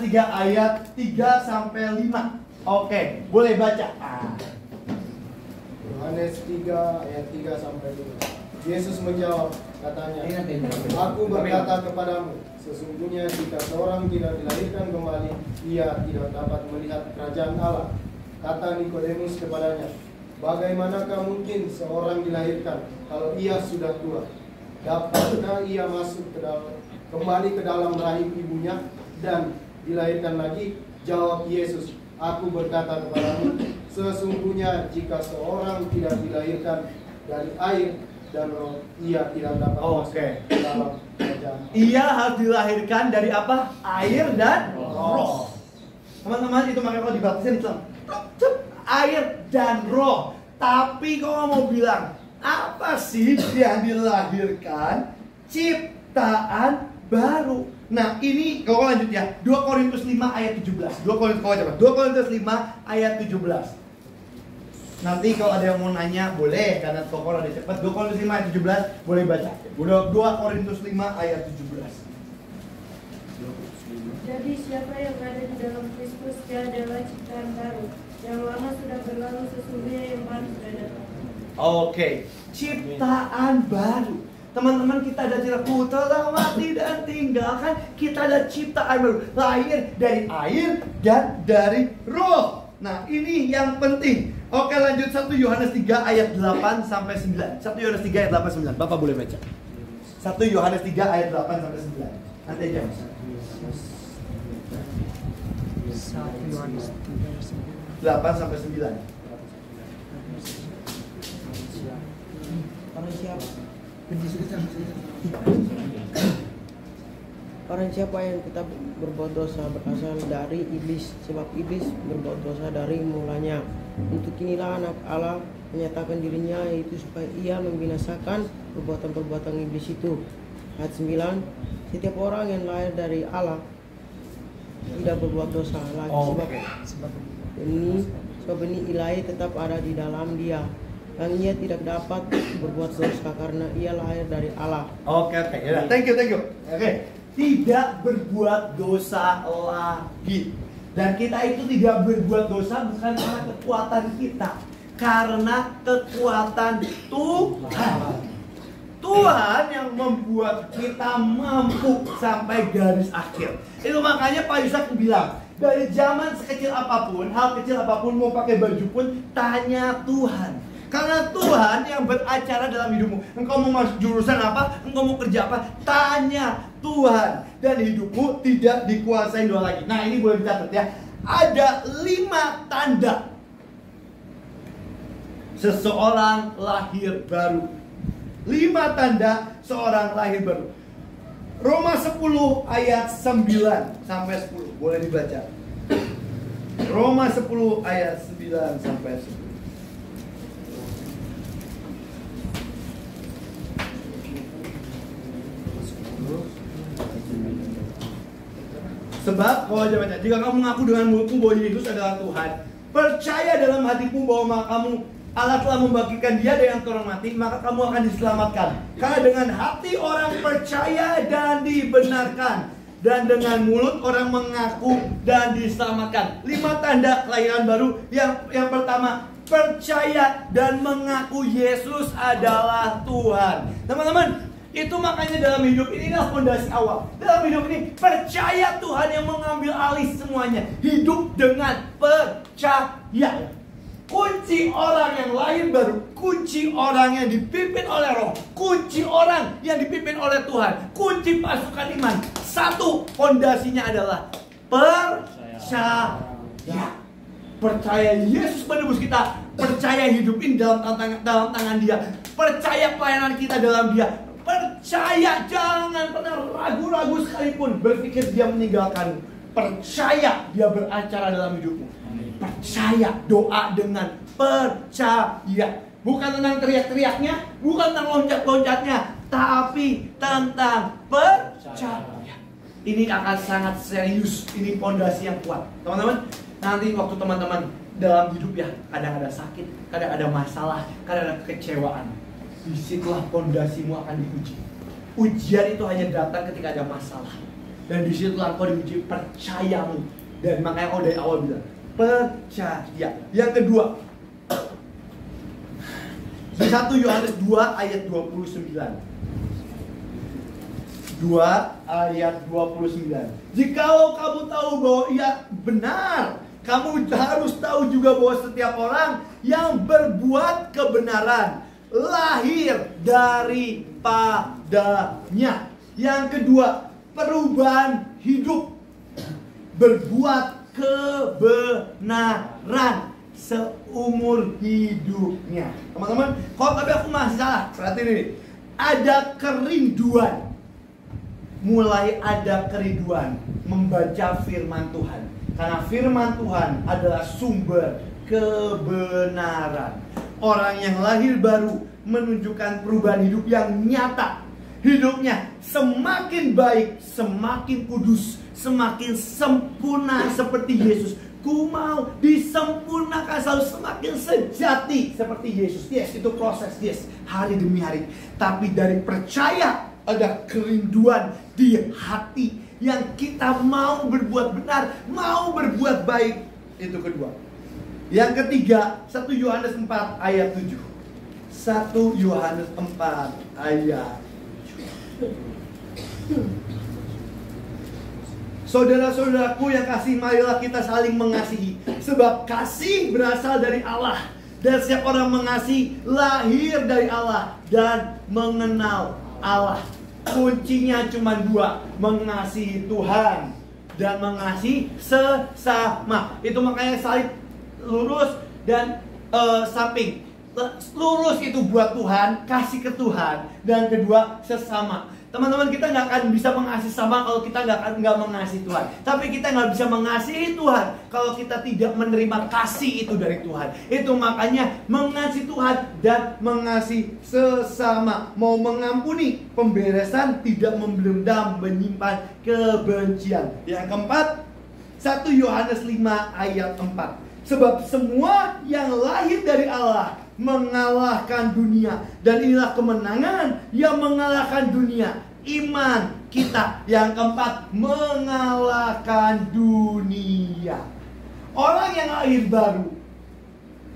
3 ayat 3 sampai 5. Oke, boleh baca. Yohanes 3 ayat 3 sampai 5. Yesus menjawab, katanya, Aku berkata kepadamu, sesungguhnya jika seorang tidak dilahirkan kembali, ia tidak dapat melihat kerajaan Allah. Kata Nikodemus kepadanya, bagaimanakah mungkin seorang dilahirkan kalau ia sudah tua? Dapatkah ia masuk kembali ke dalam rahim ibunya dan dilahirkan lagi? Jawab Yesus, Aku berkata kepadamu, sesungguhnya jika seorang tidak dilahirkan dari air dan roh, ia tidak dapat masuk ke dalam kerajaan. Ia harus dilahirkan dari apa? Air dan roh. Teman-teman, itu makanya kalau dibaptisin Islam, air dan roh. Tapi kalau mau bilang, apa sih yang dilahirkan? Ciptaan baru. Nah, ini kalau lanjut ya, 2 Korintus 5 ayat 17. 2 Korintus 5 ayat 17. Nanti kalau ada yang mau nanya boleh, karena Kokor ada cepat. 2 Korintus 5 ayat 17 boleh baca. 2 Korintus 5 ayat 17. Jadi siapa yang ada di dalam Kristus, dia adalah ciptaan baru. Yang lama sudah berlalu, sesungguhnya yang baru sudah datang. Oke, ciptaan baru. Teman-teman, kita ada cerita telah mati dan tinggalkan. Kita ada ciptaan baru, lahir dari air dan dari roh. Nah, ini yang penting. Oke, lanjut 1 Yohanes 3 ayat 8 sampai 9. 1 Yohanes 3 ayat 8 sampai 9. Bapak boleh baca. 1 Yohanes 3 ayat 8 sampai 9. Nanti aja. 1 Yohanes 8 sampai 9. Orang siapa? Orang siapa yang tetap berbuat dosa berasal dari iblis, sebab iblis berbuat dosa dari mulanya. Untuk inilah anak Allah menyatakan dirinya, yaitu supaya ia membinasakan perbuatan-perbuatan iblis itu. Ayat 9, setiap orang yang lahir dari Allah tidak berbuat dosa lagi, sebab benih ilahi tetap ada di dalam dia, dan ia tidak dapat berbuat dosa karena ia lahir dari Allah. Oke. Ya, thank you. Oke. Tidak berbuat dosa lagi. Dan kita itu tidak berbuat dosa bukan karena kekuatan kita, karena kekuatan Tuhan. Tuhan yang membuat kita mampu sampai garis akhir. Itu makanya Pak Yusak bilang, dari zaman sekecil apapun, hal kecil apapun, mau pakai baju pun, tanya Tuhan. Karena Tuhan yang beracara dalam hidupmu. Engkau mau masuk jurusan apa, engkau mau kerja apa, tanya Tuhan. Dan hidupmu tidak dikuasai doa lagi. Nah, ini boleh dicatat ya. Ada 5 tanda seseorang lahir baru. 5 tanda seorang lahir baru. Roma 10 ayat 9 sampai 10. Boleh dibaca. Roma 10 ayat 9 sampai 10. Sebab kalau baca, jika kamu mengaku dengan mulutmu bahwa Yesus adalah Tuhan, percaya dalam hatimu bahwa kamu Allah telah membagikan dia dari orang mati, maka kamu akan diselamatkan. Karena dengan hati orang percaya dan dibenarkan, dan dengan mulut orang mengaku dan diselamatkan. 5 tanda kelahiran baru. Yang pertama, percaya dan mengaku Yesus adalah Tuhan. Teman-teman, itu makanya dalam hidup ini adalah fondasi awal. Dalam hidup ini percaya Tuhan yang mengambil alih semuanya. Hidup dengan percaya. Kunci orang yang lahir baru, kunci orang yang dipimpin oleh Roh, kunci orang yang dipimpin oleh Tuhan, kunci pasukan iman. Satu, fondasinya adalah percaya. Percaya Yesus menebus kita, percaya hidup ini dalam tangan Dia, percaya pelayanan kita dalam Dia. Percaya, jangan pernah ragu-ragu sekalipun berpikir Dia meninggalkanmu. Percaya Dia beracara dalam hidupmu. Percaya, doa dengan percaya. Bukan tentang teriak-teriaknya, bukan tentang loncat-loncatnya, tapi tentang percaya. Ini akan sangat serius. Ini fondasi yang kuat. Teman-teman, nanti waktu teman-teman dalam hidup ya, kadang ada sakit, kadang ada masalah, kadang ada kekecewaan. Disitulah fondasimu akan diuji. Ujian itu hanya datang ketika ada masalah. Dan disitulah kau diuji percayamu. Dan makanya kau dari awal bilang percaya. Yang kedua, 1 Yohanes 2 ayat 29. 2 ayat 29. Jikalau kamu tahu bahwa ia benar, kamu harus tahu juga bahwa setiap orang yang berbuat kebenaran lahir daripadanya. Yang kedua, perubahan hidup, berbuat kebenaran seumur hidupnya. Teman-teman, tapi aku masih salah. Perhatian ini, ada kerinduan. Mulai ada kerinduan membaca firman Tuhan. Karena firman Tuhan adalah sumber kebenaran. Orang yang lahir baru menunjukkan perubahan hidup yang nyata. Hidupnya semakin baik, semakin kudus, semakin sempurna seperti Yesus. Ku mau disempurnakan, selalu semakin sejati seperti Yesus. Yes, itu proses, yes, hari demi hari. Tapi dari percaya ada kerinduan di hati yang kita mau berbuat benar, mau berbuat baik. Itu kedua. Yang ketiga, 1 Yohanes 4 ayat 7. 1 Yohanes 4 ayat 7. Saudara-saudaraku yang kasih, marilah kita saling mengasihi, sebab kasih berasal dari Allah. Dan setiap orang mengasihi lahir dari Allah dan mengenal Allah. Kuncinya cuma dua, mengasihi Tuhan dan mengasihi sesama. Itu makanya salib lurus dan samping. Lurus itu buat Tuhan, kasih ke Tuhan. Dan kedua, sesama. Teman-teman, kita nggak akan bisa mengasihi sama kalau kita nggak mengasihi Tuhan. Tapi kita nggak bisa mengasihi Tuhan kalau kita tidak menerima kasih itu dari Tuhan. Itu makanya mengasihi Tuhan dan mengasihi sesama. Mau mengampuni, pemberesan, tidak memendam, menyimpan kebencian. Yang keempat, 1 Yohanes 5 ayat 4. Sebab semua yang lahir dari Allah mengalahkan dunia. Dan inilah kemenangan yang mengalahkan dunia, iman kita. Yang keempat, mengalahkan dunia. Orang yang lahir baru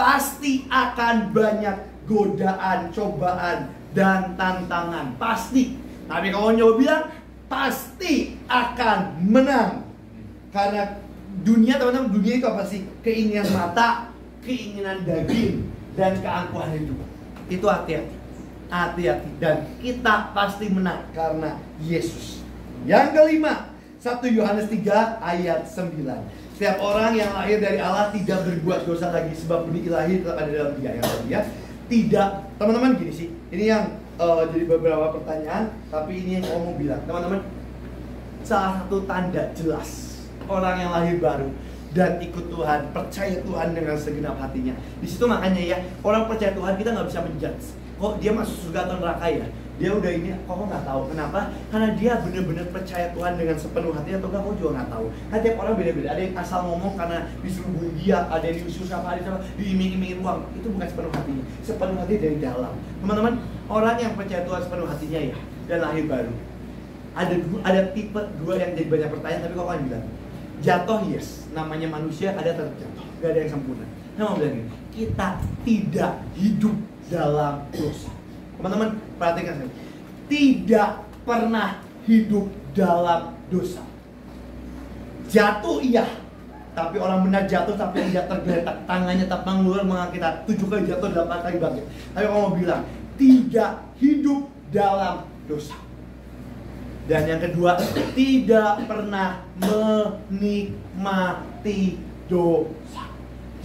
pasti akan banyak godaan, cobaan, dan tantangan. Pasti. Tapi kalau nyoba bilang, pasti akan menang. Karena dunia, teman-teman, dunia itu apa sih? Keinginan mata, keinginan daging, dan keangkuhan hidup. Itu hati-hati. Hati-hati. Dan kita pasti menang karena Yesus. Yang kelima, 1 Yohanes 3 ayat 9. Setiap orang yang lahir dari Allah tidak berbuat dosa lagi, sebab benih ilahi tetap ada dalam dia. Yang tadi ya. Tidak, teman-teman, gini sih. Ini yang jadi beberapa pertanyaan, tapi ini yang mau bilang. Teman-teman, salah satu tanda jelas orang yang lahir baru dan ikut Tuhan, percaya Tuhan dengan segenap hatinya. Di situ makanya ya, orang percaya Tuhan kita nggak bisa menjudge. Kok dia masuk surga atau neraka ya? Dia udah ini, kok nggak tahu. Kenapa? Karena dia benar-benar percaya Tuhan dengan sepenuh hati atau enggak, kok juga nggak tahu. Nah, tiap orang beda-beda. Ada yang asal ngomong karena disuruh dia, ada yang disuruh siapa, ada yang diiming-imingin uang. Itu bukan sepenuh hatinya. Sepenuh hati dari dalam. Teman-teman, orang yang percaya Tuhan sepenuh hatinya ya, dan lahir baru. Ada tipe dua yang jadi banyak pertanyaan, tapi kok kan bilang jatuh, yes, namanya manusia ada tetap jatuh, gak ada yang sempurna. Saya mau bilang gini, kita tidak hidup dalam dosa. Teman-teman, perhatikan saya, tidak pernah hidup dalam dosa. Jatuh iya, tapi orang benar jatuh tapi tidak tergeletak, tangannya tak mengeluar mengangkat 7 kali jatuh, 8 kali bangkit. Tapi kalau mau bilang tidak hidup dalam dosa. Dan yang kedua, tidak pernah menikmati dosa.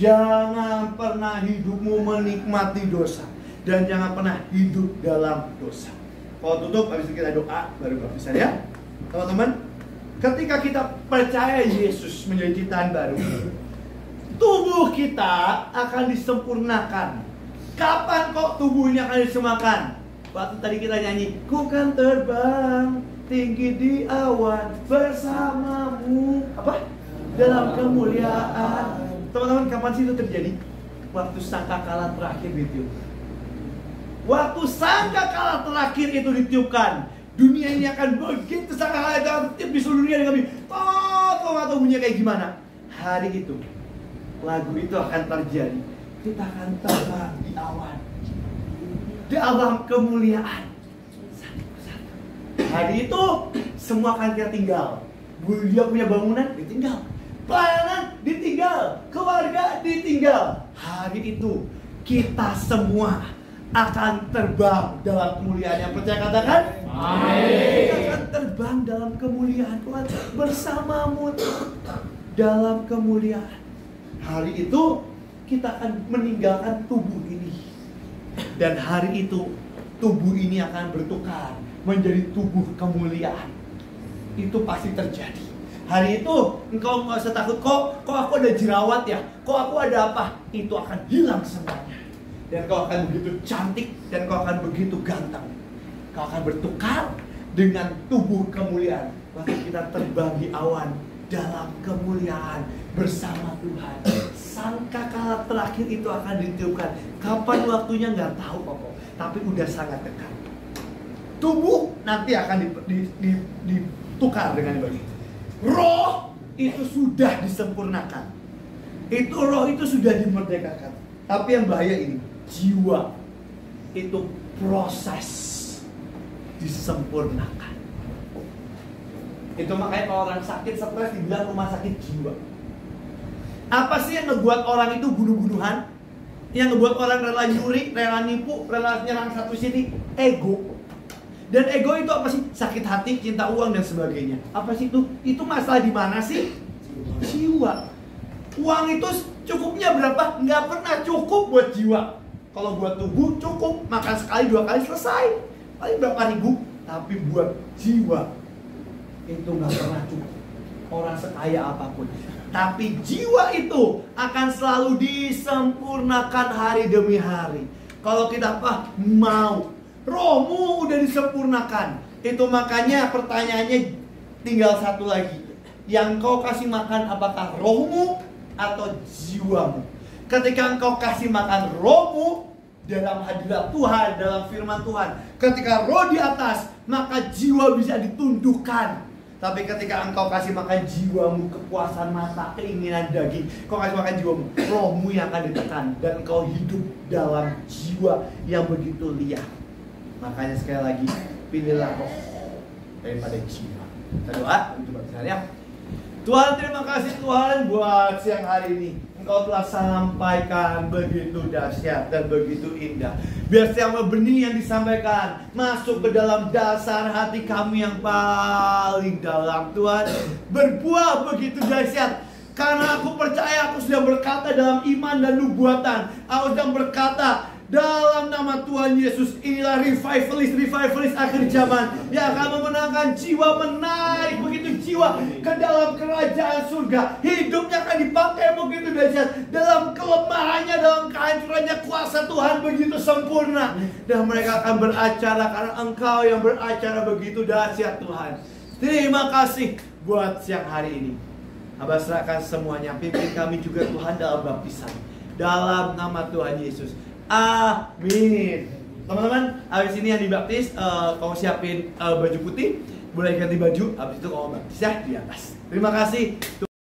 Jangan pernah hidupmu menikmati dosa. Dan jangan pernah hidup dalam dosa. Kalau tutup, habis itu kita doa, baru bisa ya. Teman-teman, ketika kita percaya Yesus menjadi ciptaan baru, tubuh kita akan disempurnakan. Kapan kok tubuh ini akan disempurnakan? Waktu tadi kita nyanyi, ku kan terbang tinggi di awan bersamamu, apa? Dalam kemuliaan. Teman-teman, kapan sih itu terjadi? Waktu sangkakala terakhir ditiupkan. Waktu sangkakala terakhir itu ditiupkan, Dunia ini akan begitu sangat aktif di seluruh dunia dengan kau nggak tahu bunyinya kayak gimana. Hari itu lagu itu akan terjadi. Kita akan terbang di awan dalam kemuliaan. Hari itu semua akan kita tinggal. Dia punya bangunan ditinggal, pelayanan ditinggal, keluarga ditinggal. Hari itu kita semua akan terbang dalam kemuliaan. Yang percaya katakan amin. Kita akan terbang dalam kemuliaan Tuhan bersamamu dalam kemuliaan. Hari itu kita akan meninggalkan tubuh ini, dan hari itu tubuh ini akan bertukar menjadi tubuh kemuliaan. Itu pasti terjadi. Hari itu engkau nggak usah takut, kok aku ada jerawat ya, kok aku ada apa, itu akan hilang semuanya. Dan kau akan begitu cantik, dan kau akan begitu ganteng. Kau akan bertukar dengan tubuh kemuliaan. Lalu kita terbang di awan dalam kemuliaan bersama Tuhan. Sangkakala terakhir itu akan ditiupkan. Kapan waktunya nggak tahu pokok, tapi udah sangat dekat. Tubuh nanti akan ditukar dengan begitu. Roh itu sudah disempurnakan. Roh itu sudah dimerdekakan. Tapi yang bahaya ini, jiwa itu proses disempurnakan. Itu makanya kalau orang sakit stres dibilang rumah sakit jiwa. Apa sih yang ngebuat orang itu bunuh-bunuhan? Yang ngebuat orang rela nyuri, rela nipu, rela nyerang satu sini? Ego. Dan ego itu apa sih? Sakit hati, cinta uang, dan sebagainya. Apa sih itu? Itu masalah di mana sih? Jiwa. Uang itu cukupnya berapa? Nggak pernah cukup buat jiwa. Kalau buat tubuh cukup, makan sekali 2 kali selesai. Paling berapa ribu? Tapi buat jiwa itu nggak pernah cukup. Orang sekaya apapun. Tapi jiwa itu akan selalu disempurnakan hari demi hari. Kalau kita mau, rohmu udah disempurnakan. Itu makanya pertanyaannya tinggal satu lagi. Yang kau kasih makan apakah rohmu atau jiwamu? Ketika engkau kasih makan rohmu dalam hadirat Tuhan, dalam firman Tuhan, ketika roh di atas, maka jiwa bisa ditundukkan. Tapi ketika engkau kasih makan jiwamu, kepuasan mata, keinginan daging, kau kasih makan jiwamu, rohmu yang akan ditekan, dan engkau hidup dalam jiwa yang begitu liar. Makanya sekali lagi, pilihlah roh daripada jiwa. Kita doa, coba sekalian. Tuhan, terima kasih Tuhan buat siang hari ini. Engkau telah sampaikan begitu dahsyat dan begitu indah. Biar setiap benih yang disampaikan masuk ke dalam dasar hati kami yang paling dalam, Tuhan. Berbuah begitu dahsyat. Karena aku percaya aku sudah berkata dalam iman dan nubuatan. Aku sedang berkata dalam nama Tuhan Yesus, inilah revivalist akhir zaman yang akan memenangkan jiwa, menarik begitu jiwa ke dalam kerajaan surga. Hidupnya akan dipakai begitu dahsyat. Dalam kelemahannya, dalam kehancurannya, kuasa Tuhan begitu sempurna. Dan mereka akan beracara karena Engkau yang beracara begitu dahsyat, Tuhan. Terima kasih buat siang hari ini. Abah serahkan semuanya. Pimpin kami juga Tuhan dalam baptisan, dalam nama Tuhan Yesus. Amin. Teman-teman, habis ini yang dibaptis, kau siapin baju putih, boleh ganti baju, habis itu kau baptis ya di atas. Terima kasih.